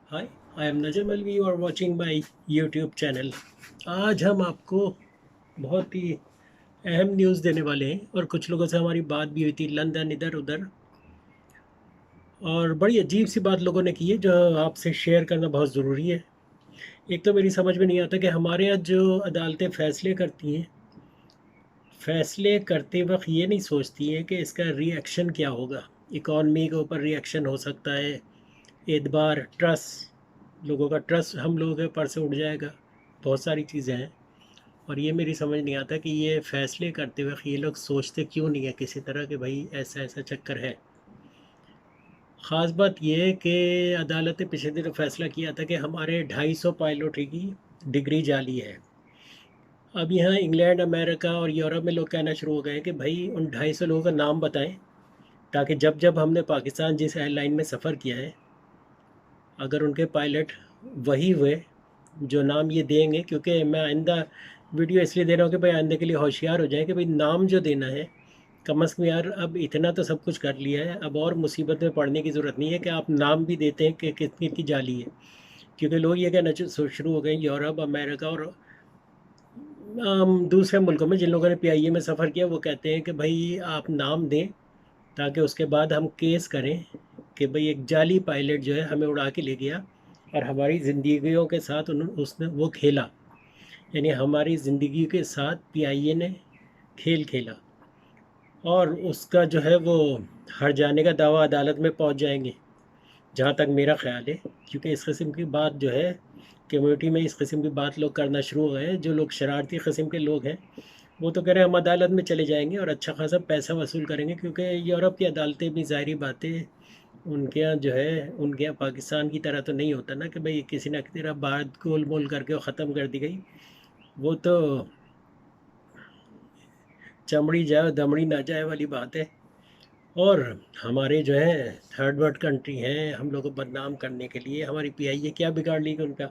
Hi, I am Najam Alvi. You are watching my YouTube channel. आज हम आपको बहुत ही अहम न्यूज़ देने वाले हैं और कुछ लोगों से हमारी बात भी हुई थी लंदन इधर उधर, और बड़ी अजीब सी बात लोगों ने की है जो आपसे शेयर करना बहुत ज़रूरी है। एक तो मेरी समझ में नहीं आता कि हमारे यहाँ जो अदालतें फ़ैसले करती हैं, फ़ैसले करते वक्त ये नहीं सोचती हैं कि इसका रिएक्शन क्या होगा। इकॉनमी के ऊपर रिएक्शन हो सकता है, एतबार, ट्रस्ट, लोगों का ट्रस्ट हम लोगों के ऊपर से उठ जाएगा। बहुत सारी चीज़ें हैं और ये मेरी समझ नहीं आता कि ये फ़ैसले करते वक्त ये लोग सोचते क्यों नहीं है किसी तरह के भाई ऐसा ऐसा चक्कर है। ख़ास बात ये है कि अदालत ने पिछले दिनों फैसला किया था कि हमारे 250 पायलटों की डिग्री जाली है। अब यहाँ इंग्लैंड, अमेरिका और यूरोप में लोग कहना शुरू हो गए कि भाई उन 250 लोगों का नाम बताएं, ताकि जब जब हमने पाकिस्तान जिस एयरलाइन में सफ़र किया है, अगर उनके पायलट वही हुए जो नाम ये देंगे, क्योंकि मैं आइंदा वीडियो इसलिए दे रहा हूँ कि भाई आइंदे के लिए होशियार हो जाए कि भाई नाम जो देना है, कम अज़ कम यार अब इतना तो सब कुछ कर लिया है, अब और मुसीबत में पड़ने की ज़रूरत नहीं है कि आप नाम भी देते हैं कि कितनी की जाली है। क्योंकि लोग ये कहना शुरू हो गए यूरोप, अमेरिका और दूसरे मुल्कों में जिन लोगों ने पीआईए में सफ़र किया, वो कहते हैं कि भाई आप नाम दें ताकि उसके बाद हम केस करें कि भाई एक जाली पायलट जो है हमें उड़ा के ले गया और हमारी ज़िंदगियों के साथ उसने वो खेला। यानी हमारी ज़िंदगी के साथ पीआईए ने खेल खेला और उसका जो है वो हर जाने का दावा अदालत में पहुंच जाएंगे, जहां तक मेरा ख्याल है। क्योंकि इस किस्म की बात जो है कम्युनिटी में, इस किस्म की बात लोग करना शुरू हो गए हैं। जो लोग शरारती किस्म के लोग हैं वो तो कह रहे हैं हम अदालत में चले जाएंगे और अच्छा खासा पैसा वसूल करेंगे, क्योंकि यूरोप की अदालतें भी ज़ाहिरी बातें उनके यहाँ जो है, उनके यहाँ पाकिस्तान की तरह तो नहीं होता ना कि भाई किसी ना किसी तरह बात गोल मोल करके वो ख़त्म कर दी गई। वो तो चमड़ी जाए दमड़ी ना जाए वाली बात है। और हमारे जो है थर्ड वर्ल्ड कंट्री हैं, हम लोग को बदनाम करने के लिए हमारी पीआईए क्या बिगाड़ ली कि उनका,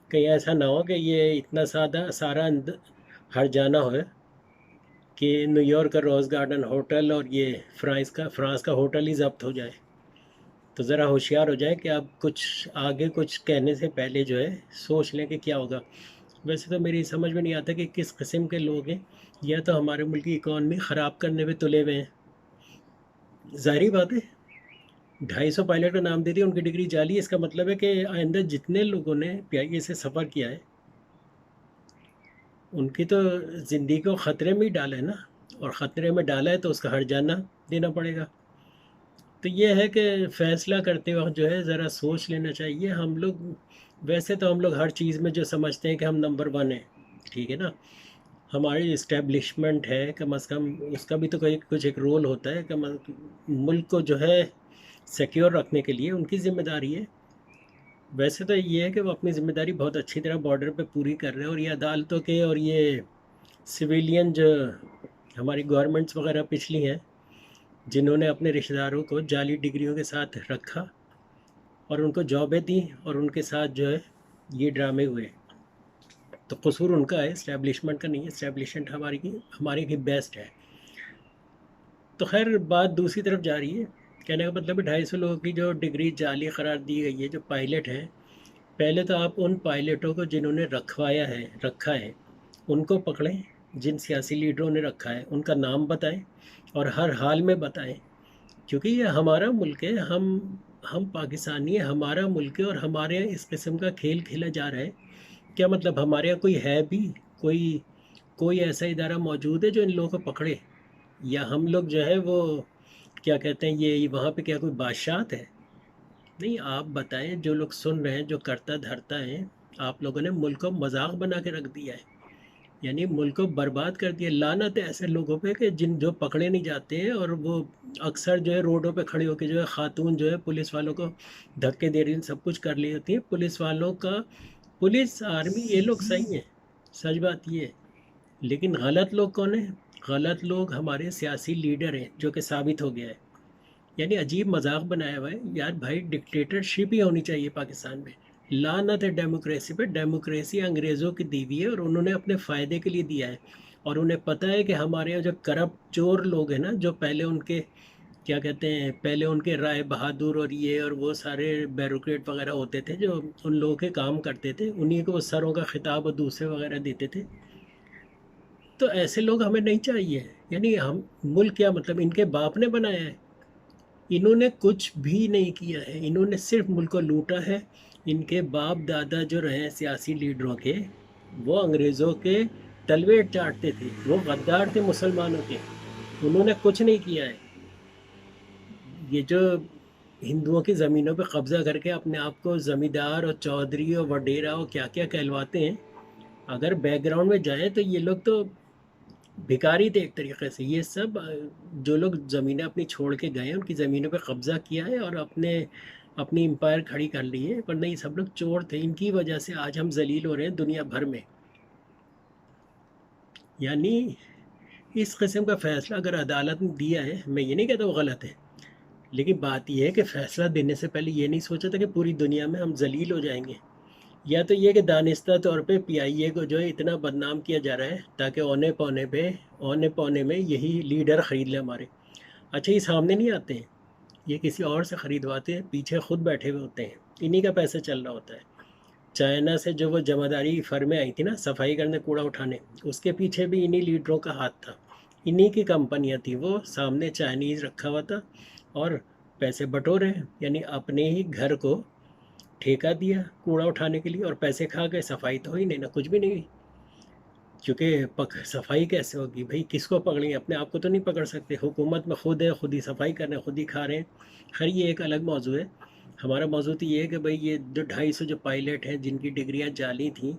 कहीं ऐसा ना हो कि ये इतना सारा हर जाना हो कि न्यूयॉर्क का रोज़ गार्डन होटल और ये फ्रांस का होटल ही जब्त हो जाए। तो ज़रा होशियार हो जाए कि आप कुछ आगे कुछ कहने से पहले जो है सोच लें कि क्या होगा। वैसे तो मेरी समझ में नहीं आता कि किस किस्म के लोग हैं, या तो हमारे मुल्क की इकॉनमी ख़राब करने में तुले हुए हैं। ज़ाहिर बात है, 250 पायलट का नाम दे दिया, उनकी डिग्री जाली है। इसका मतलब है कि आइंदा जितने लोगों ने पीआईए से सफ़र किया है उनकी तो ज़िंदगी को ख़तरे में ही डाला है ना, और ख़तरे में डाला है तो उसका हर्जाना देना पड़ेगा। तो ये है कि फ़ैसला करते वक्त जो है ज़रा सोच लेना चाहिए। हम लोग, वैसे तो हम लोग हर चीज़ में जो समझते हैं कि हम नंबर वन हैं, ठीक है ना। हमारी इस्टेब्लिशमेंट है, कम अज़ कम उसका भी तो कोई कुछ एक रोल होता है। मुल्क को जो है सिक्योर रखने के लिए उनकी ज़िम्मेदारी है। वैसे तो ये है कि वो अपनी ज़िम्मेदारी बहुत अच्छी तरह बॉर्डर पे पूरी कर रहे हैं, और ये अदालतों के और ये सिविलियन जो हमारी गवर्नमेंट्स वगैरह पिछली हैं, जिन्होंने अपने रिश्तेदारों को जाली डिग्रियों के साथ रखा और उनको जॉबें दी और उनके साथ जो है ये ड्रामे हुए, तो कसूर उनका है, इस्टेब्लिशमेंट का नहीं है। इस्टेब्लिशमेंट हमारी की बेस्ट है। तो खैर बात दूसरी तरफ जा रही है। कहने का मतलब है 250 लोगों की जो डिग्री जाली करार दी गई है, जो पायलट हैं, पहले तो आप उन पायलटों को जिन्होंने रखा है उनको पकड़ें। जिन सियासी लीडरों ने रखा है उनका नाम बताएं और हर हाल में बताएं, क्योंकि ये हमारा मुल्क है। हम पाकिस्तानी हैं, हमारा मुल्क है, और हमारे यहाँ इस किस्म का खेल खेला जा रहा है। क्या मतलब हमारे यहाँ कोई है भी, कोई कोई ऐसा इदारा मौजूद है जो इन लोगों को पकड़े, या हम लोग जो है वो क्या कहते हैं, ये वहाँ पे क्या कोई बादशाहत है? नहीं, आप बताएं, जो लोग सुन रहे हैं, जो करता धरता है, आप लोगों ने मुल्क को मजाक बना के रख दिया है। यानी मुल्क को बर्बाद कर दिया। लानत है ऐसे लोगों पे कि जिन जो पकड़े नहीं जाते हैं, और वो अक्सर जो है रोडों पे खड़े होकर जो है खातून जो है पुलिस वालों को धक्के दे रही हैं, सब कुछ कर रही होती है पुलिस वालों का। पुलिस आर्मी ये लोग सही हैं, सच बात ये है। लेकिन गलत लोग कौन है? गलत लोग हमारे सियासी लीडर हैं, जो कि साबित हो गया है। यानी अजीब मजाक बनाया हुआ है यार। भाई डिक्टेटरशिप ही होनी चाहिए पाकिस्तान में। लानत है डेमोक्रेसी पे। डेमोक्रेसी अंग्रेज़ों की दी हुई है और उन्होंने अपने फ़ायदे के लिए दिया है। और उन्हें पता है कि हमारे यहाँ जो करप्ट चोर लोग हैं ना, जो पहले उनके क्या कहते हैं, पहले उनके राय बहादुर और ये और वो सारे ब्यूरोक्रेट वगैरह होते थे जो उन लोगों के काम करते थे, उन्हीं को सरों का खिताब और दूसरे वगैरह देते थे। तो ऐसे लोग हमें नहीं चाहिए। यानी हम मुल्क क्या मतलब इनके बाप ने बनाया है? इन्होंने कुछ भी नहीं किया है, इन्होंने सिर्फ मुल्क को लूटा है। इनके बाप दादा जो रहे सियासी लीडरों के, वो अंग्रेज़ों के तलवे चाटते थे, वो गद्दार थे मुसलमानों के। उन्होंने कुछ नहीं किया है। ये जो हिंदुओं की ज़मीनों पे कब्ज़ा करके अपने आप को ज़मींदार और चौधरी और वडेरा और क्या क्या कहलवाते हैं, अगर बैकग्राउंड में जाएं तो ये लोग तो भिखारी थे एक तरीके से। ये सब जो लोग ज़मीनें अपनी छोड़ के गए हैं उनकी ज़मीनों पे कब्ज़ा किया है और अपनी एम्पायर खड़ी कर ली है, पर नहीं, सब लोग चोर थे। इनकी वजह से आज हम जलील हो रहे हैं दुनिया भर में। यानी इस किस्म का फ़ैसला अगर अदालत ने दिया है, मैं ये नहीं कहता वो गलत है, लेकिन बात यह है कि फ़ैसला देने से पहले ये नहीं सोचा था कि पूरी दुनिया में हम जलील हो जाएंगे। या तो ये कि दानिस्ता तौर पे पीआईए को जो है इतना बदनाम किया जा रहा है ताकि औने पौने में यही लीडर ख़रीद ले हमारे। अच्छा, ये सामने नहीं आते हैं, ये किसी और से ख़रीदवाते हैं, पीछे खुद बैठे हुए होते हैं, इन्हीं का पैसा चल रहा होता है। चाइना से जो वो जमादारी फर्में आई थी ना, सफाई करने, कूड़ा उठाने, उसके पीछे भी इन्हीं लीडरों का हाथ था। इन्हीं की कंपनियां थी, वो सामने चाइनीज़ रखा हुआ था और पैसे बटोरे। यानी अपने ही घर को ठेका दिया कूड़ा उठाने के लिए और पैसे खा गए, सफाई तो हुई नहीं ना, कुछ भी नहीं हुई। क्योंकि सफाई कैसे होगी भाई, किसको पकड़ेंगे? अपने आप को तो नहीं पकड़ सकते। हुकूमत में खुद है, खुद ही सफाई कर रहे हैं, खुद ही खा रहे हैं। खैर, ये एक अलग मौजू है। हमारा मौजू तो ये है कि भाई ये जो 250 जो पायलट हैं जिनकी डिग्रियां जाली थी,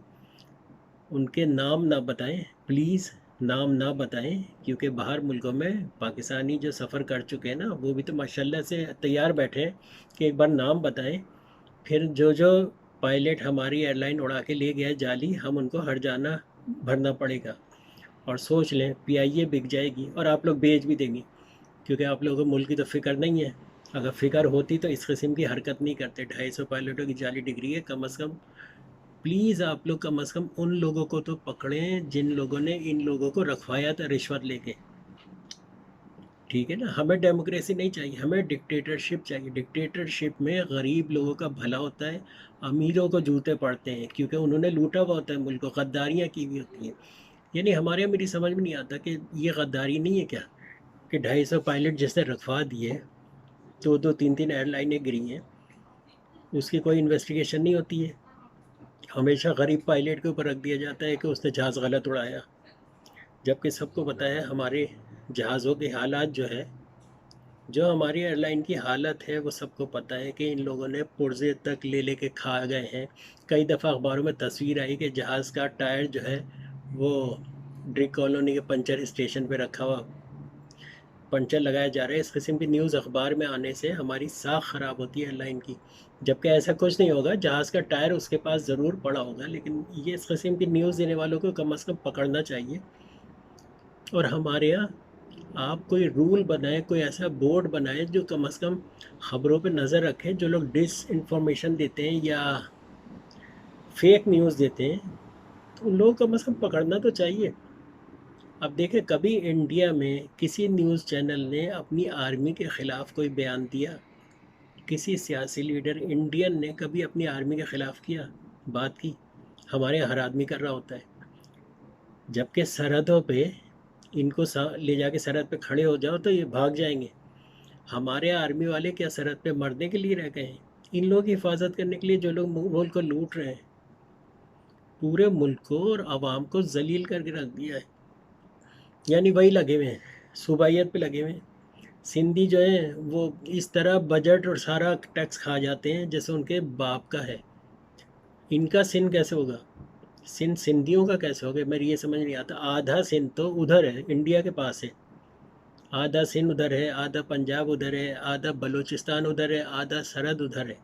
उनके नाम ना बताएं प्लीज़, नाम ना बताएं, क्योंकि बाहर मुल्कों में पाकिस्तानी जो सफ़र कर चुके हैं ना, वो भी तो माशाल्लाह से तैयार बैठे हैं कि एक बार नाम बताएं। फिर जो जो पायलट हमारी एयरलाइन उड़ा के ले गया जाली, हम उनको हर्जाना भरना पड़ेगा। और सोच लें, पीआईए बिक जाएगी और आप लोग बेच भी देंगे, क्योंकि आप लोगों को मुल्क की तो फ़िक्र नहीं है। अगर फ़िक्र होती तो इस किस्म की हरकत नहीं करते। 250 पायलटों की जाली डिग्री है, कम अज़ कम प्लीज़ आप लोग कम अज़ कम उन लोगों को तो पकड़ें जिन लोगों ने इन लोगों को रखवाया था रिश्वत लेके। ठीक है ना? हमें डेमोक्रेसी नहीं चाहिए, हमें डिक्टेटरशिप चाहिए। डिक्टेटरशिप में गरीब लोगों का भला होता है, अमीरों को जूते पड़ते हैं, क्योंकि उन्होंने लूटा हुआ होता है मुल्क को, गद्दारियाँ की हुई होती हैं। यानी हमारे यहाँ मेरी समझ में नहीं आता कि ये गद्दारी नहीं है क्या, कि 250 पायलट जिसने रखवा दिए, दो दो तीन तीन एयरलाइनें गिरी हैं, उसकी कोई इन्वेस्टिगेशन नहीं होती है। हमेशा गरीब पायलट के ऊपर रख दिया जाता है कि उसने जहाज़ गलत उड़ाया, जबकि सबको पता है हमारे जहाज़ों के हालात जो है, जो हमारी एयरलाइन की हालत है, वो सबको पता है कि इन लोगों ने पुर्जे तक ले लेके खा गए हैं। कई दफ़ा अखबारों में तस्वीर आई कि जहाज़ का टायर जो है वो ड्रिक कॉलोनी के पंचर स्टेशन पे रखा हुआ पंचर लगाया जा रहा है। इस किस्म की न्यूज़ अखबार में आने से हमारी साख ख़राब होती है एयरलाइन की, जबकि ऐसा कुछ नहीं होगा। जहाज़ का टायर उसके पास ज़रूर पड़ा होगा, लेकिन ये इस किस्म की न्यूज़ देने वालों को कम अज़ कम पकड़ना चाहिए। और हमारे यहाँ आप कोई रूल बनाएं, कोई ऐसा बोर्ड बनाएं जो कम अज़ कम ख़बरों पे नज़र रखें। जो लोग डिस इन्फॉर्मेशन देते हैं या फेक न्यूज़ देते हैं, तो उन लोगों को कम अज़ कम पकड़ना तो चाहिए। अब देखें, कभी इंडिया में किसी न्यूज़ चैनल ने अपनी आर्मी के ख़िलाफ़ कोई बयान दिया? किसी सियासी लीडर इंडियन ने कभी अपनी आर्मी के ख़िलाफ़ किया, बात की? हमारे यहाँ हर आदमी कर रहा होता है। जबकि सरहदों पे इनको ले जाके सरहद पे खड़े हो जाओ तो ये भाग जाएंगे। हमारे आर्मी वाले क्या सरहद पे मरने के लिए रह गए हैं? इन लोगों की हिफाजत करने के लिए जो लोग मुल्क को लूट रहे हैं, पूरे मुल्क को और आवाम को जलील करके रख दिया है। यानी वही लगे हुए हैं, सूबाइयत पे लगे हुए हैं। सिंधी जो है वो इस तरह बजट और सारा टैक्स खा जाते हैं जैसे उनके बाप का है। इनका सिंध कैसे होगा? सिंध सिंधियों का कैसे होगा? मेरी ये समझ नहीं आता। आधा सिंध तो उधर है, इंडिया के पास है। आधा सिंध उधर है, आधा पंजाब उधर है, आधा बलूचिस्तान उधर है, आधा सरहद उधर है।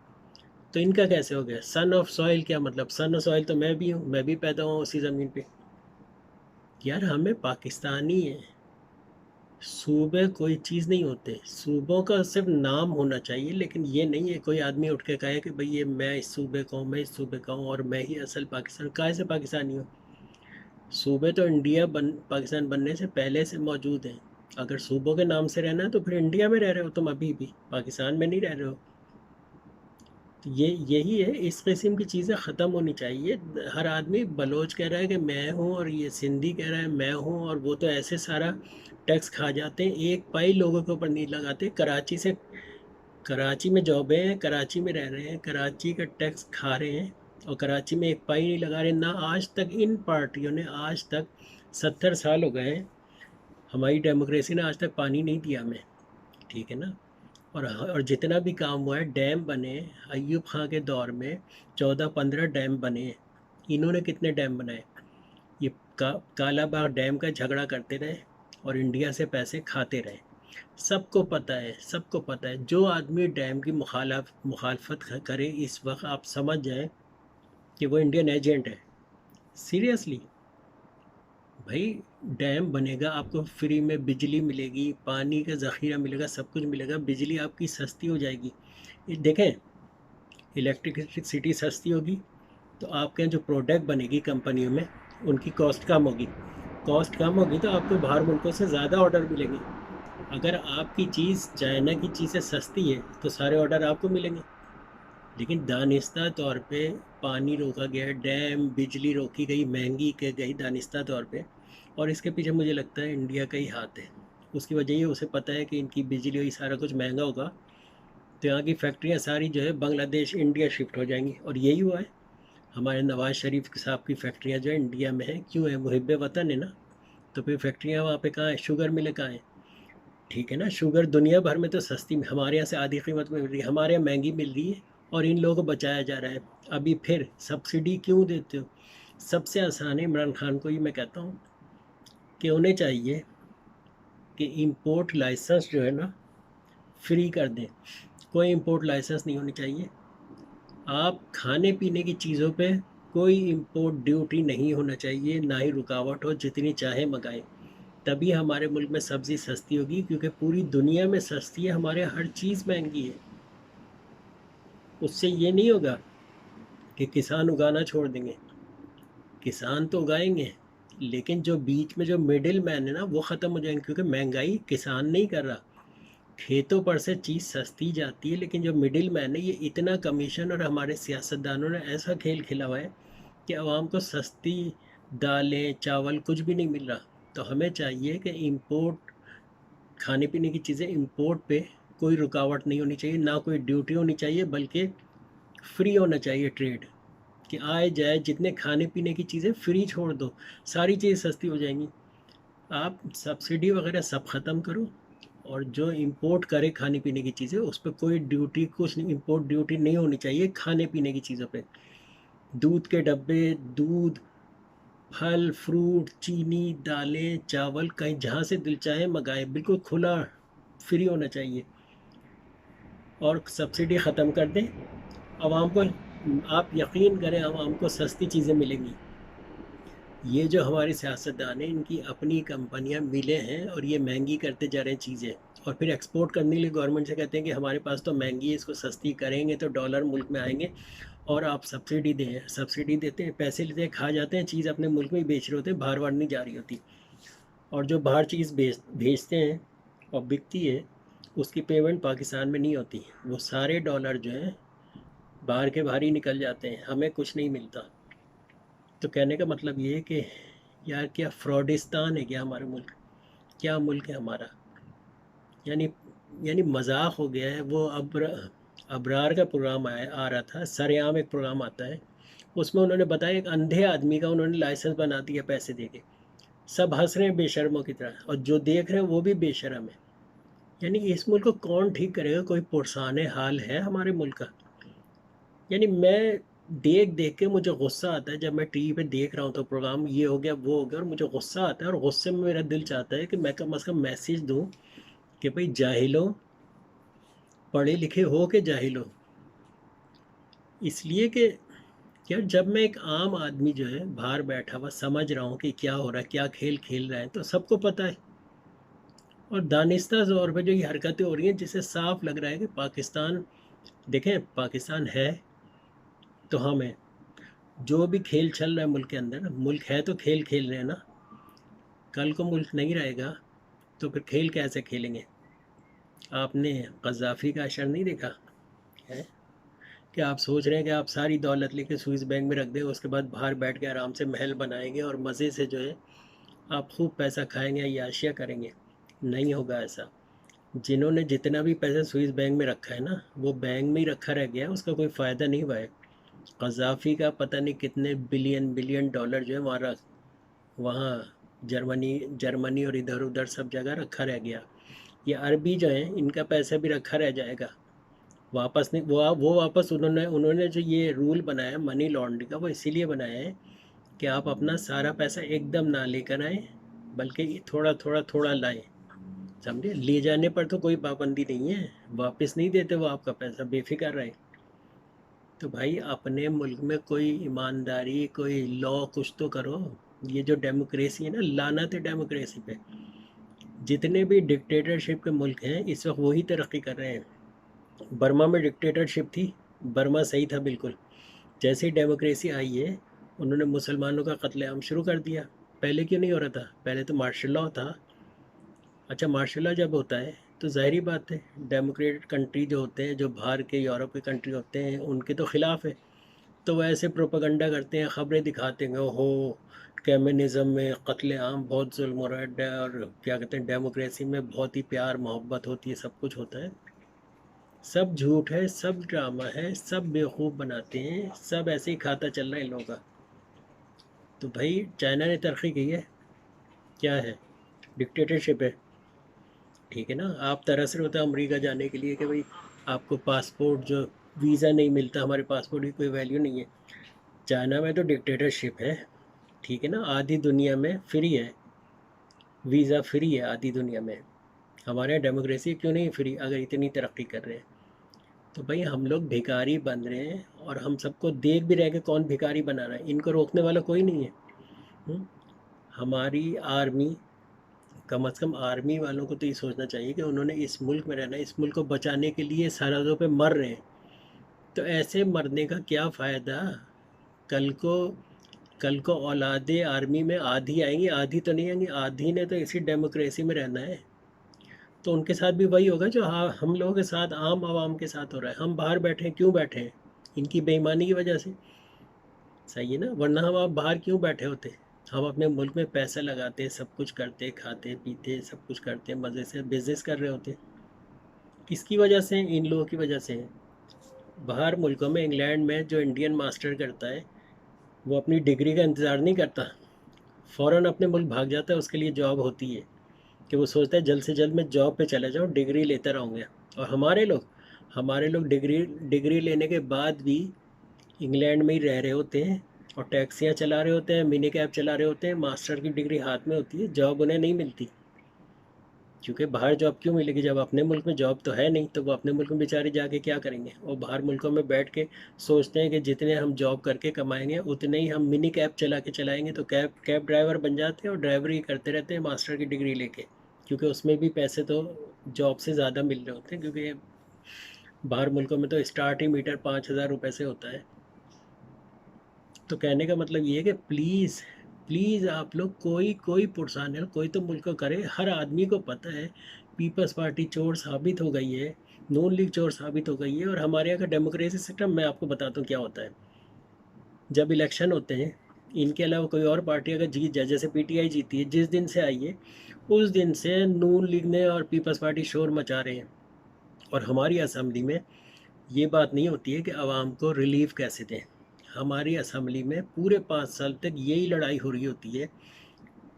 तो इनका कैसे हो गया? सन ऑफ सॉइल क्या मतलब? सन ऑफ सॉइल तो मैं भी हूँ, मैं भी पैदा हुआ उसी ज़मीन पे। यार, हमें पाकिस्तानी है, सूबे कोई चीज़ नहीं होते। सूबों का सिर्फ नाम होना चाहिए, लेकिन ये नहीं है कोई आदमी उठ के कहे कि भाई ये मैं इस सूबे का हूँ, मैं इस सूबे का हूँ और मैं ही असल पाकिस्तान। काहे से पाकिस्तानी हूँ? सूबे तो इंडिया पाकिस्तान बनने से पहले से मौजूद हैं। अगर सूबों के नाम से रहना है तो फिर इंडिया में रह रहे हो तुम, अभी भी पाकिस्तान में नहीं रह रहे हो। तो यही है, इस किस्म की चीज़ें ख़त्म होनी चाहिए। हर आदमी बलोच कह रहा है कि मैं हूँ, और ये सिंधी कह रहा है मैं हूँ, और वो तो ऐसे सारा टैक्स खा जाते हैं, एक पाई लोगों के ऊपर नहीं लगाते। कराची में जॉबें हैं, कराची में रह रहे हैं, कराची का टैक्स खा रहे हैं, और कराची में एक पाई नहीं लगा रहे ना। आज तक इन पार्टियों ने, आज तक 70 साल हो गए हैं, हमारी डेमोक्रेसी ने आज तक पानी नहीं दिया हमें, ठीक है ना। और जितना भी काम हुआ है, डैम बने, अय्यूब खां के दौर में 14-15 डैम बने। इन्होंने कितने डैम बनाए? ये काला बाग डैम का झगड़ा करते रहे और इंडिया से पैसे खाते रहे। सबको पता है, सबको पता है। जो आदमी डैम की मुखालफत करे इस वक्त, आप समझ जाएं कि वो इंडियन एजेंट है। सीरियसली भाई, डैम बनेगा, आपको फ्री में बिजली मिलेगी, पानी का ज़ख़ीरा मिलेगा, सब कुछ मिलेगा, बिजली आपकी सस्ती हो जाएगी। ये देखें, इलेक्ट्रिसिटी सस्ती होगी तो आपके यहाँ जो प्रोडक्ट बनेगी कंपनियों में, उनकी कॉस्ट कम होगी। कॉस्ट कम होगी तो आपको बाहर मुल्कों से ज़्यादा ऑर्डर मिलेंगे। अगर आपकी चीज़ चाइना की चीज़ें सस्ती है तो सारे ऑर्डर आपको मिलेंगे। लेकिन दानिस्ता तौर पे पानी रोका गया, डैम, बिजली रोकी गई, महंगी की गई दानिस्ता तौर पे। और इसके पीछे मुझे लगता है इंडिया का ही हाथ है। उसकी वजह ये, उसे पता है कि इनकी बिजली और ये सारा कुछ महंगा होगा, तो यहाँ की फैक्ट्रियाँ सारी जो है बांग्लादेश, इंडिया शिफ्ट हो जाएंगी। और यही हुआ है, हमारे नवाज़ शरीफ साहब की फैक्ट्रियाँ जो है इंडिया में है। क्यों है? मुहिब वतन है ना। तो फिर फैक्ट्रियाँ वहाँ पे कहाँ है? शुगर मिले कहाँ है? ठीक है ना, शुगर दुनिया भर में तो सस्ती, हमारे यहाँ से आधी कीमत में मिल रही है, हमारे यहाँ महंगी मिल रही है, और इन लोगों को बचाया जा रहा है। अभी फिर सब्सिडी क्यों देते हो? सबसे आसान है, इमरान खान को ही मैं कहता हूँ कि उन्हें चाहिए कि इंपोर्ट लाइसेंस जो है ना, फ्री कर दें। कोई इंपोर्ट लाइसेंस नहीं होनी चाहिए। आप खाने पीने की चीज़ों पे कोई इंपोर्ट ड्यूटी नहीं होना चाहिए, ना ही रुकावट हो, जितनी चाहे मंगाएं। तभी हमारे मुल्क में सब्ज़ी सस्ती होगी, क्योंकि पूरी दुनिया में सस्ती है, हमारे यहाँ हर चीज़ महंगी है। उससे ये नहीं होगा कि किसान उगाना छोड़ देंगे, किसान तो उगाएंगे, लेकिन जो बीच में जो मिडिल मैन है ना, वो ख़त्म हो जाएंगे, क्योंकि महंगाई किसान नहीं कर रहा। खेतों पर से चीज़ सस्ती जाती है, लेकिन जो मिडिल मैन है, ये इतना कमीशन, और हमारे सियासतदानों ने ऐसा खेल खेला हुआ है कि आवाम को सस्ती दालें, चावल कुछ भी नहीं मिल रहा। तो हमें चाहिए कि इंपोर्ट, खाने पीने की चीज़ें इंपोर्ट पे कोई रुकावट नहीं होनी चाहिए, ना कोई ड्यूटी होनी चाहिए, बल्कि फ्री होना चाहिए ट्रेड, कि आए जाए, जितने खाने पीने की चीज़ें फ्री छोड़ दो, सारी चीज़ सस्ती हो जाएंगी। आप सब्सिडी वगैरह सब ख़त्म करो, और जो इंपोर्ट करे खाने पीने की चीज़ें, उस पर कोई ड्यूटी, कुछ नहीं, इंपोर्ट ड्यूटी नहीं होनी चाहिए खाने पीने की चीज़ों पे। दूध के डब्बे, दूध, फल फ्रूट, चीनी, दालें, चावल, कहीं जहाँ से दिल चाहे मंगाए, बिल्कुल खुला, फ्री होना चाहिए। और सब्सिडी ख़त्म कर दें, आवाम को, आप यकीन करें, आवाम को सस्ती चीज़ें मिलेंगी। ये जो हमारे सियासतदान हैं, इनकी अपनी कंपनियां, मिले हैं, और ये महंगी करते जा रहे हैं चीज़ें, और फिर एक्सपोर्ट करने के लिए गवर्नमेंट से कहते हैं कि हमारे पास तो महंगी है, इसको सस्ती करेंगे तो डॉलर मुल्क में आएंगे, और आप सब्सिडी दें। सब्सिडी देते हैं, पैसे लेते हैं, खा जाते हैं, चीज़ अपने मुल्क में ही बेच रहे होते हैं, बाहर बाहर नहीं जा रही होती। और जो बाहर चीज़ भेजते हैं और बिकती है, उसकी पेमेंट पाकिस्तान में नहीं होती। वो सारे डॉलर जो हैं बाहर के बाहर ही निकल जाते हैं, हमें कुछ नहीं मिलता। तो कहने का मतलब ये है कि यार, क्या फ्रॉडिस्तान है क्या हमारा मुल्क? क्या मुल्क है हमारा? यानी यानी मजाक हो गया है। वो अबरार का प्रोग्राम आ रहा था, सरेआम एक प्रोग्राम आता है, उसमें उन्होंने बताया एक अंधे आदमी का उन्होंने लाइसेंस बना दिया पैसे दे के। सब हंस रहे हैं बेशर्मों की तरह, और जो देख रहे हैं वो भी बेशर्म है। यानी इस मुल्क को कौन ठीक करेगा? कोई पुरसान हाल है हमारे मुल्क का? यानी मैं देख देख के मुझे गुस्सा आता है, जब मैं टीवी पे देख रहा हूँ तो प्रोग्राम ये हो गया, वो हो गया, और मुझे गुस्सा आता है, और गुस्से में मेरा दिल चाहता है कि मैं कम अज़ कम मैसेज दूँ कि भाई जाहिलो, पढ़े लिखे हो के जाहिलो। इसलिए कि यार, जब मैं एक आम आदमी जो है बाहर बैठा हुआ समझ रहा हूँ कि क्या हो रहा है, क्या खेल खेल रहा है, तो सबको पता है। और दानिस्ता ज़ोर पे जो ये हरकतें हो रही हैं, जिससे साफ लग रहा है कि पाकिस्तान, देखें, पाकिस्तान है तो हम हैं। जो भी खेल चल रहा है मुल्क के अंदर, मुल्क है तो खेल खेल रहे हैं ना। कल को मुल्क नहीं रहेगा तो फिर खेल कैसे खेलेंगे? आपने कज़ाफ़ी का असर नहीं देखा है कि आप सोच रहे हैं कि आप सारी दौलत लेके स्विस बैंक में रख दें, उसके बाद बाहर बैठ के आराम से महल बनाएंगे और मज़े से जो है आप खूब पैसा खाएंगे, याशिया करेंगे। नहीं होगा ऐसा। जिन्होंने जितना भी पैसा स्विस बैंक में रखा है ना, वो बैंक में ही रखा रह गया, उसका कोई फ़ायदा नहीं हुआ है। कज़ाफ़ी का पता नहीं कितने बिलियन बिलियन डॉलर जो है वहाँ वहाँ जर्मनी जर्मनी और इधर उधर सब जगह रखा रह गया। ये अरबी जो हैं इनका पैसा भी रखा रह जाएगा, वापस नहीं। वो वापस उन्होंने उन्होंने जो ये रूल बनाया है मनी लॉन्ड्रिंग का, वो इसीलिए बनाया है कि आप अपना सारा पैसा एकदम ना लेकर आए, बल्कि थोड़ा थोड़ा थोड़ा लाएं। समझे? ले जाने पर तो कोई पाबंदी नहीं है, वापस नहीं देते वो आपका पैसा, बेफिक्र रहे। तो भाई अपने मुल्क में कोई ईमानदारी, कोई लॉ कुछ तो करो। ये जो डेमोक्रेसी है ना, लानत है डेमोक्रेसी पे। जितने भी डिक्टेटरशिप के मुल्क हैं इस वक्त वही तरक्की कर रहे हैं। बर्मा में डिक्टेटरशिप थी, बर्मा सही था बिल्कुल। जैसे ही डेमोक्रेसी आई है, उन्होंने मुसलमानों का कत्लेआम शुरू कर दिया। पहले क्यों नहीं हो रहा था? पहले तो मार्शल लॉ था। अच्छा, मार्शल लॉ जब होता है तो ज़ाहिरी बात है, डेमोक्रेट कंट्री जो होते हैं, जो बाहर के यूरोप के कंट्री होते हैं, उनके तो ख़िलाफ़ है। तो वो ऐसे प्रोपेगेंडा करते हैं, ख़बरें दिखाते हैं, ओहो कम्युनिज़्म में कत्लेआम बहुत जुल्म हो रहा है, और क्या कहते हैं डेमोक्रेसी में बहुत ही प्यार मोहब्बत होती है, सब कुछ होता है। सब झूठ है, सब ड्रामा है, सब बेवकूफ़ बनाते हैं, सब ऐसे ही खाता चल रहा है इन लोगों का। तो भाई चाइना ने तरक्की की है, क्या है? डिक्टेटरशिप है। ठीक है ना? आप तरस रहे होते अमेरिका जाने के लिए कि भाई आपको पासपोर्ट जो वीज़ा नहीं मिलता, हमारे पासपोर्ट की कोई वैल्यू नहीं है। चाइना में तो डिक्टेटरशिप है। ठीक है ना? आधी दुनिया में फ्री है, वीज़ा फ्री है आधी दुनिया में। हमारे यहाँ डेमोक्रेसी क्यों नहीं फ्री अगर इतनी तरक्की कर रहे हैं? तो भाई हम लोग भिखारी बन रहे हैं, और हम सबको देख भी रहे हैं कि कौन भिखारी बना रहा है। इनको रोकने वाला कोई नहीं है। हुँ? हमारी आर्मी, कम से कम आर्मी वालों को तो ये सोचना चाहिए कि उन्होंने इस मुल्क में रहना है, इस मुल्क को बचाने के लिए सरहदों पे मर रहे हैं। तो ऐसे मरने का क्या फ़ायदा? कल को कल को औलादे आर्मी में आधी आएंगी, आधी तो नहीं आएंगी, आधी ने तो इसी डेमोक्रेसी में रहना है। तो उनके साथ भी वही होगा जो हाँ हम लोगों के साथ, आम आवाम के साथ हो रहा है। हम बाहर बैठे हैं, क्यों बैठे हैं? इनकी बेईमानी की वजह से। सही है ना? वरना हम आप बाहर क्यों बैठे होते? हम अपने मुल्क में पैसा लगाते, सब कुछ करते, खाते पीते, सब कुछ करते, मज़े से बिजनेस कर रहे होते। किसकी वजह से? इन लोगों की वजह से। बाहर मुल्कों में, इंग्लैंड में जो इंडियन मास्टर करता है, वो अपनी डिग्री का इंतज़ार नहीं करता, फ़ौरन अपने मुल्क भाग जाता है। उसके लिए जॉब होती है कि वो सोचता है जल्द से जल्द मैं जॉब पे चला जाऊँ, डिग्री लेता रहूँगा। और हमारे लोग डिग्री डिग्री लेने के बाद भी इंग्लैंड में ही रह रहे होते हैं, और टैक्सियाँ चला रहे होते हैं, मिनी कैब चला रहे होते हैं, मास्टर की डिग्री हाथ में होती है, जॉब उन्हें नहीं मिलती। क्योंकि बाहर जॉब क्यों मिलेगी जब अपने मुल्क में जॉब तो है नहीं? तो वो अपने मुल्क में बेचारे जाके क्या करेंगे? और बाहर मुल्कों में बैठ के सोचते हैं कि जितने हम जॉब करके कमाएंगे उतने ही हम मिनी कैब चला के चलाएंगे, तो कैब कैब ड्राइवर बन जाते हैं और ड्राइवरी करते रहते हैं मास्टर की डिग्री लेके। क्योंकि उसमें भी पैसे तो जॉब से ज़्यादा मिल रहे होते हैं, क्योंकि बाहर मुल्कों में तो स्टार्ट ही मीटर 5,000 रुपये से होता है। तो कहने का मतलब ये है कि प्लीज़ प्लीज़ आप लोग, कोई कोई पुरसानल, कोई तो मुल्क को करे। हर आदमी को पता है पीपल्स पार्टी चोर साबित हो गई है, नून लीग चोर साबित हो गई है। और हमारे यहाँ का डेमोक्रेसी सिस्टम मैं आपको बताता हूँ क्या होता है। जब इलेक्शन होते हैं, इनके अलावा कोई और पार्टी अगर जीत जाए, जैसे पीटीआई जीती है, जिस दिन से आई है उस दिन से नून लीग ने और पीपल्स पार्टी शोर मचा रहे हैं। और हमारी असम्बली में ये बात नहीं होती है कि आवाम को रिलीफ कैसे दें। हमारी असम्बली में पूरे 5 साल तक यही लड़ाई हो रही होती है।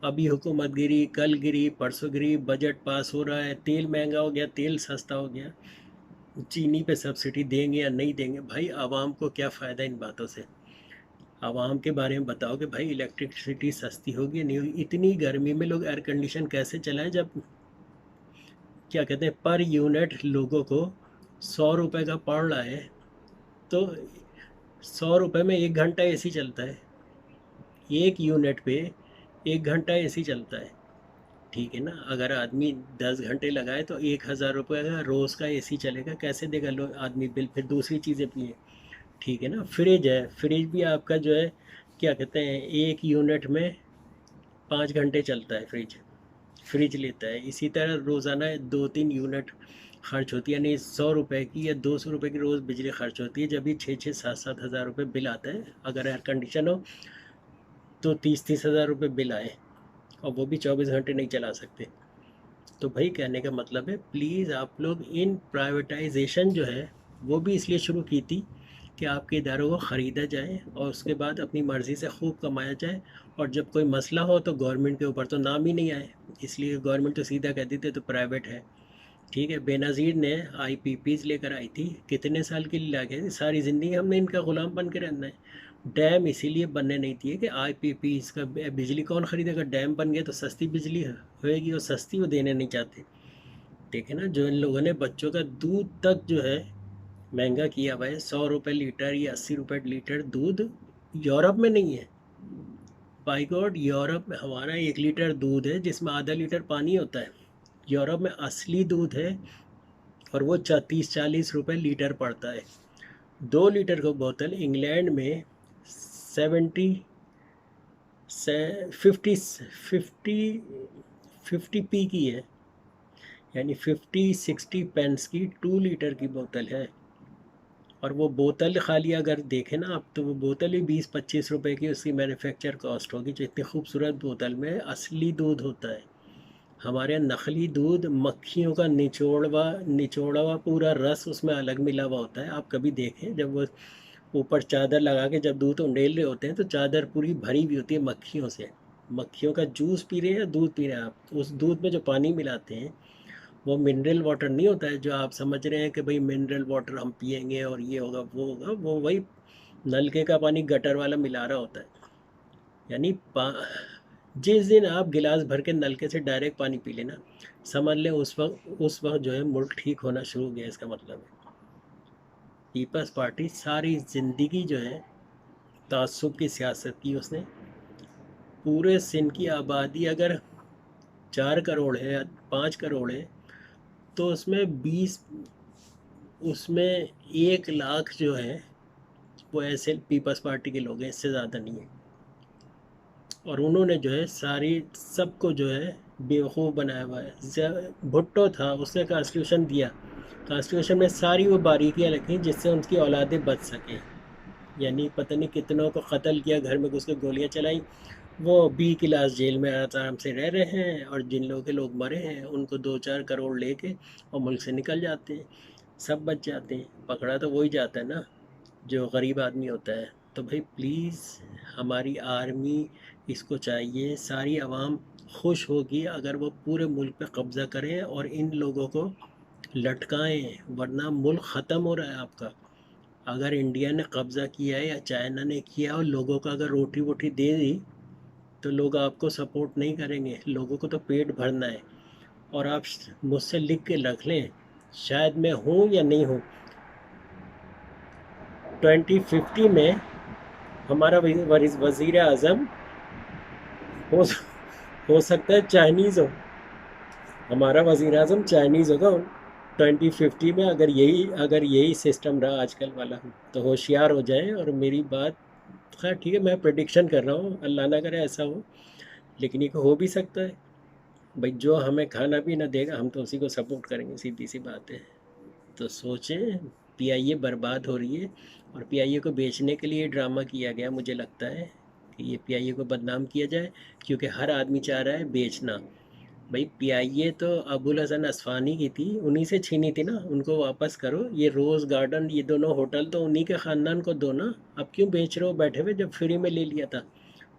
अभी हुकूमत गिरी, कल गिरी, परसों गिरी, बजट पास हो रहा है, तेल महंगा हो गया, तेल सस्ता हो गया, चीनी पे सब्सिडी देंगे या नहीं देंगे। भाई आवाम को क्या फ़ायदा इन बातों से? आवाम के बारे में बताओ कि भाई इलेक्ट्रिसिटी सस्ती होगी या नहीं होगी। इतनी गर्मी में लोग एयर कंडीशन कैसे चलाएं, जब क्या कहते हैं पर यूनिट लोगों को 100 रुपये का पड़ रहा है। तो 100 रुपये में 1 घंटा एसी चलता है, एक यूनिट पे 1 घंटा एसी चलता है। ठीक है ना? अगर आदमी 10 घंटे लगाए तो 1,000 रुपये का रोज़ का एसी चलेगा, कैसे देगा लोग आदमी बिल? फिर दूसरी चीज़ें भी हैं। ठीक है ना? फ्रिज है, फ्रिज भी आपका जो है क्या कहते हैं, एक यूनिट में 5 घंटे चलता है फ्रिज। फ्रिज लेता है। इसी तरह रोज़ाना 2-3 यूनिट खर्च होती है, यानी 100 रुपये की या 200 रुपये की रोज़ बिजली खर्च होती है। जब भी 6-6, 7-7 हज़ार रुपये बिल आता है, अगर एयर कंडीशन हो तो 30-30 हज़ार रुपये बिल आए, और वो भी 24 घंटे नहीं चला सकते। तो भाई कहने का मतलब है, प्लीज़ आप लोग इन प्राइवेटाइजेशन जो है वो भी इसलिए शुरू की थी कि आपके इदारों को ख़रीदा जाए और उसके बाद अपनी मर्ज़ी से खूब कमाया जाए, और जब कोई मसला हो तो गवर्नमेंट के ऊपर तो नाम ही नहीं आए। इसलिए गवर्नमेंट तो सीधा कहती थी तो प्राइवेट है। ठीक है, बेनज़ीर ने आईपीपीज़ लेकर आई थी, कितने साल के लिए लाके थी, सारी ज़िंदगी हमने इनका ग़ुलाम बन के रहना है। डैम इसीलिए बनने नहीं दिए कि आईपीपीज़ का बिजली कौन ख़रीदेगा, डैम बन गया तो सस्ती बिजली होएगी, और सस्ती वो देने नहीं चाहते। ठीक है ना, जो इन लोगों ने बच्चों का दूध तक जो है महंगा किया हुआ है, 100 रुपये लीटर या 80 रुपये लीटर दूध यूरोप में नहीं है। बाई गॉड, यूरोप में हमारा 1 लीटर दूध है जिसमें आधा लीटर पानी होता है। यूरोप में असली दूध है और वो 30-40 रुपये लीटर पड़ता है। 2 लीटर का बोतल इंग्लैंड में 70 से 50 पी की है, यानी 50-60 पेंस की 2 लीटर की बोतल है। और वो बोतल खाली अगर देखें ना आप, तो वो बोतल ही 20-25 रुपए की उसकी मैन्युफैक्चर कॉस्ट होगी, जो इतनी खूबसूरत बोतल में असली दूध होता है। हमारे यहाँ नकली दूध, मक्खियों का निचोड़ा हुआ पूरा रस उसमें अलग मिला हुआ होता है। आप कभी देखें, जब वो ऊपर चादर लगा के जब दूध उंडेल रहे होते हैं तो चादर पूरी भरी हुई होती है मक्खियों से। मक्खियों का जूस पी रहे हैं या दूध पी रहे हैं आप, उस दूध में जो पानी मिलाते हैं वो मिनरल वाटर नहीं होता है, जो आप समझ रहे हैं कि भाई मिनरल वाटर हम पिएंगे और ये होगा वो होगा, वो वही नलके का पानी गटर वाला मिला रहा होता है। यानी जिस दिन आप गिलास भर के नलके से डायरेक्ट पानी पी लेना, समझ लें उस वक्त जो है मुल्क ठीक होना शुरू हो गया। इसका मतलब है पीपल्स पार्टी सारी ज़िंदगी जो है तासुब की सियासत की उसने। पूरे सिंध की आबादी अगर 4 करोड़ है या 5 करोड़ है, तो उसमें 1 लाख जो है वो ऐसे पीपल्स पार्टी के लोग हैं, इससे ज़्यादा नहीं है। और उन्होंने जो है सारी सबको जो है बेवकूफ़ बनाया हुआ है। भुट्टो था, उसने कॉन्स्टिट्यूशन दिया, कॉन्स्टिट्यूशन में सारी वो बारीकियाँ लिखी जिससे उनकी औलादें बच सकें। यानी पता नहीं कितनों को कत्ल किया, घर में घुस के गोलियाँ चलाई, वो 20 क्लास जेल में आराम से रह रहे हैं, और जिन लोगों के लोग मरे हैं उनको 2-4 करोड़ लेके और मुल्क से निकल जाते हैं, सब बच जाते हैं। पकड़ा तो वही जाता है ना जो गरीब आदमी होता है। तो भाई प्लीज़, हमारी आर्मी इसको चाहिए, सारी आवाम खुश होगी अगर वो पूरे मुल्क पे कब्ज़ा करें और इन लोगों को लटकाएं, वरना मुल्क ख़त्म हो रहा है आपका। अगर इंडिया ने कब्ज़ा किया है या चाइना ने किया और लोगों का अगर रोटी वोटी दे दी, तो लोग आपको सपोर्ट नहीं करेंगे, लोगों को तो पेट भरना है। और आप मुझसे लिख के रख लें, शायद मैं हूँ या नहीं हूँ, 2050 में हमारा वज़ीर आज़म हो हो सकता है चाइनीज़ हो, हमारा वज़ीर आज़म चाइनीज़ होगा 2050 में। अगर यही सिस्टम रहा आजकल वाला, तो होशियार हो जाएं। और मेरी बात, खैर ठीक है, मैं प्रेडिक्शन कर रहा हूँ, अल्लाह ना करे ऐसा हो, लेकिन ये हो भी सकता है। भाई जो हमें खाना पीना देगा हम तो उसी को सपोर्ट करेंगे, सीधी सी बात है। तो सोचें, पीआईए बर्बाद हो रही है, और पीआईए को बेचने के लिए ड्रामा किया गया। मुझे लगता है कि ये पीआईए को बदनाम किया जाए, क्योंकि हर आदमी चाह रहा है बेचना। भाई पीआईए तो अबुल हसन असफ़ानी की थी, उन्हीं से छीनी थी ना, उनको वापस करो। ये रोज़ गार्डन, ये दोनों होटल तो उन्हीं के ख़ानदान को दो ना। अब क्यों बेच रहे हो बैठे हुए, जब फ्री में ले लिया था?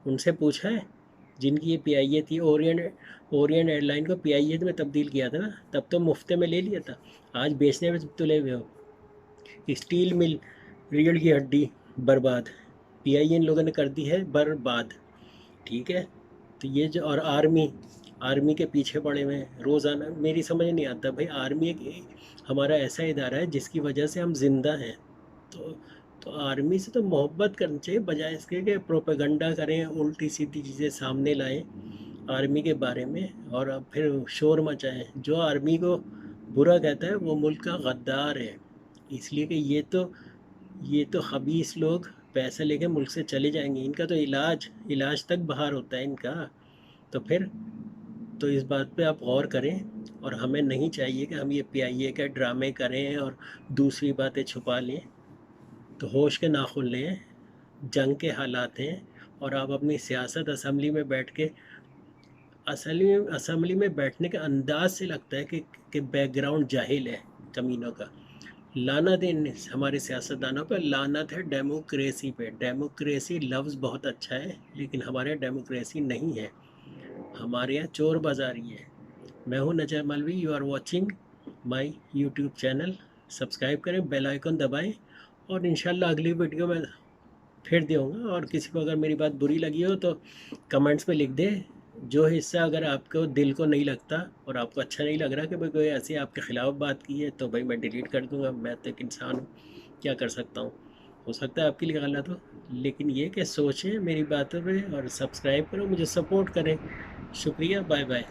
उनसे पूछा है? जिनकी ये पीआईए थी, ओरियन एयरलाइन को पीआईए में तब्दील किया था ना, तब तो मुफ्त में ले लिया था। आज बेचने में तुले हुए हो। स्टील मिल, रीढ़ की हड्डी बर्बाद, पीआईए इन लोगों ने कर दी है बर्बाद। ठीक है, तो ये जो, और आर्मी के पीछे पड़े हुए हैं रोज़ाना। मेरी समझ नहीं आता भाई, आर्मी एक हमारा ऐसा इदारा है जिसकी वजह से हम जिंदा हैं। तो तो आर्मी से तो मोहब्बत करनी चाहिए, बजाय इसके कि प्रोपेगंडा करें, उल्टी सीधी चीज़ें सामने लाएं आर्मी के बारे में और अब फिर शोर मचाएं। जो आर्मी को बुरा कहता है वो मुल्क का गद्दार है। इसलिए कि ये तो खबीस लोग पैसे लेके मुल्क से चले जाएंगे, इनका तो इलाज तक बाहर होता है इनका। तो फिर तो इस बात पे आप गौर करें और हमें नहीं चाहिए कि हम ये पीआईए के ड्रामे करें और दूसरी बातें छुपा लें। तो होश के नाखुन लें, जंग के हालात हैं और आप अपनी सियासत असेंबली में बैठ के असेंबली में बैठने के अंदाज से लगता है कि बैकग्राउंड जाहिल है कमीनों का। लानत है हमारे सियासतदानों पर, लानत है डेमोक्रेसी पे। डेमोक्रेसी लफ्ज़ बहुत अच्छा है लेकिन हमारे यहाँ डेमोक्रेसी नहीं है, हमारे यहाँ चोर बाज़ारी है। मैं हूँ Nazar Malvi, you are watching my YouTube channel. Subscribe करें, बेल आइकन दबाएं और इंशाल्लाह अगली वीडियो में फिर दूँगा। और किसी को अगर मेरी बात बुरी लगी हो तो कमेंट्स में लिख दें। जो हिस्सा अगर आपको दिल को नहीं लगता और आपको अच्छा नहीं लग रहा कि भाई कोई ऐसी आपके ख़िलाफ़ बात की है, तो भाई मैं डिलीट कर दूँगा। मैं तो एक इंसान हूँ, क्या कर सकता हूँ। हो सकता है आपके लिए गलत हो, लेकिन ये कि सोचें मेरी बातों पे और सब्सक्राइब करो, मुझे सपोर्ट करें। शुक्रिया, बाय बाय।